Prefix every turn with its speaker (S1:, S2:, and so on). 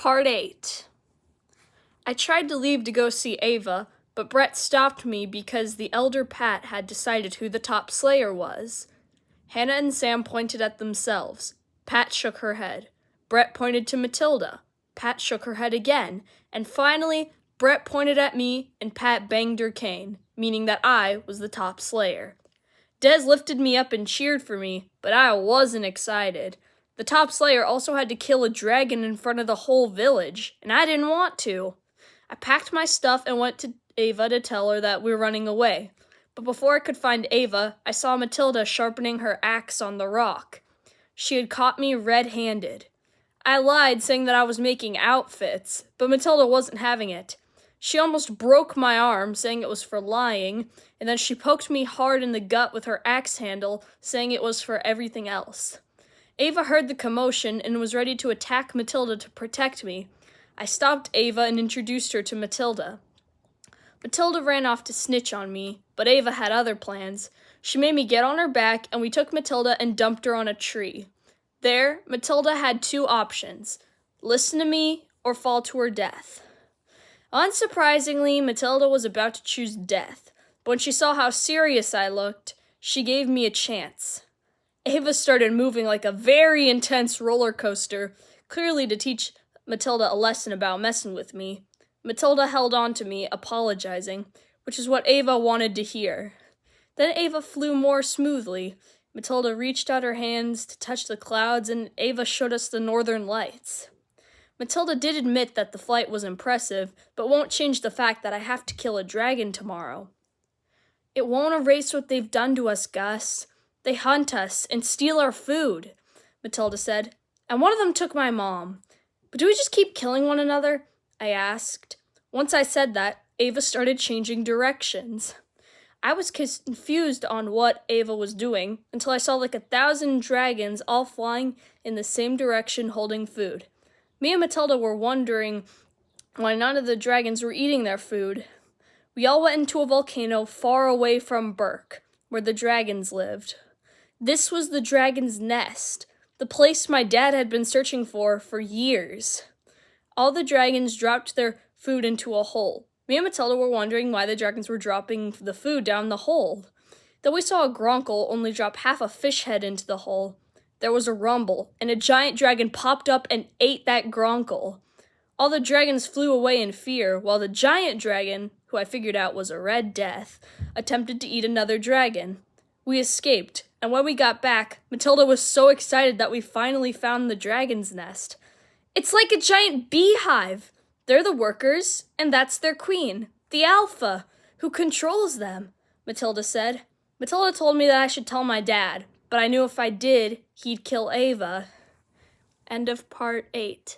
S1: Part 8. I tried to leave to go see Ava, but Brett stopped me because the elder Pat had decided who the top slayer was. Hannah and Sam pointed at themselves. Pat shook her head. Brett pointed to Matilda. Pat shook her head again. And finally, Brett pointed at me and Pat banged her cane, meaning that I was the top slayer. Des lifted me up and cheered for me, but I wasn't excited. The top slayer also had to kill a dragon in front of the whole village, and I didn't want to. I packed my stuff and went to Ava to tell her that we were running away. But before I could find Ava, I saw Matilda sharpening her axe on the rock. She had caught me red-handed. I lied, saying that I was making outfits, but Matilda wasn't having it. She almost broke my arm, saying it was for lying, and then she poked me hard in the gut with her axe handle, saying it was for everything else. Ava heard the commotion and was ready to attack Matilda to protect me. I stopped Ava and introduced her to Matilda. Matilda ran off to snitch on me, but Ava had other plans. She made me get on her back, and we took Matilda and dumped her on a tree. There, Matilda had two options: listen to me or fall to her death. Unsurprisingly, Matilda was about to choose death, but when she saw how serious I looked, she gave me a chance. Ava started moving like a very intense roller coaster, clearly to teach Matilda a lesson about messing with me. Matilda held on to me, apologizing, which is what Ava wanted to hear. Then Ava flew more smoothly. Matilda reached out her hands to touch the clouds, and Ava showed us the northern lights. Matilda did admit that the flight was impressive, but won't change the fact that I have to kill a dragon tomorrow. It won't erase what they've done to us, Gus. They hunt us and steal our food, Matilda said, and one of them took my mom. But do we just keep killing one another? I asked. Once I said that, Ava started changing directions. I was confused on what Ava was doing until I saw like 1,000 dragons all flying in the same direction holding food. Me and Matilda were wondering why none of the dragons were eating their food. We all went into a volcano far away from Burke, where the dragons lived. This was the dragon's nest, the place my dad had been searching for years. All the dragons dropped their food into a hole. Me and Matilda were wondering why the dragons were dropping the food down the hole. Then we saw a gronkle only drop half a fish head into the hole. There was a rumble, and a giant dragon popped up and ate that gronkle. All the dragons flew away in fear, while the giant dragon, who I figured out was a Red Death, attempted to eat another dragon. We escaped, and when we got back, Matilda was so excited that we finally found the dragon's nest. It's like a giant beehive. They're the workers, and that's their queen, the Alpha, who controls them, Matilda said. Matilda told me that I should tell my dad, but I knew if I did, he'd kill Ava. End of Part 8.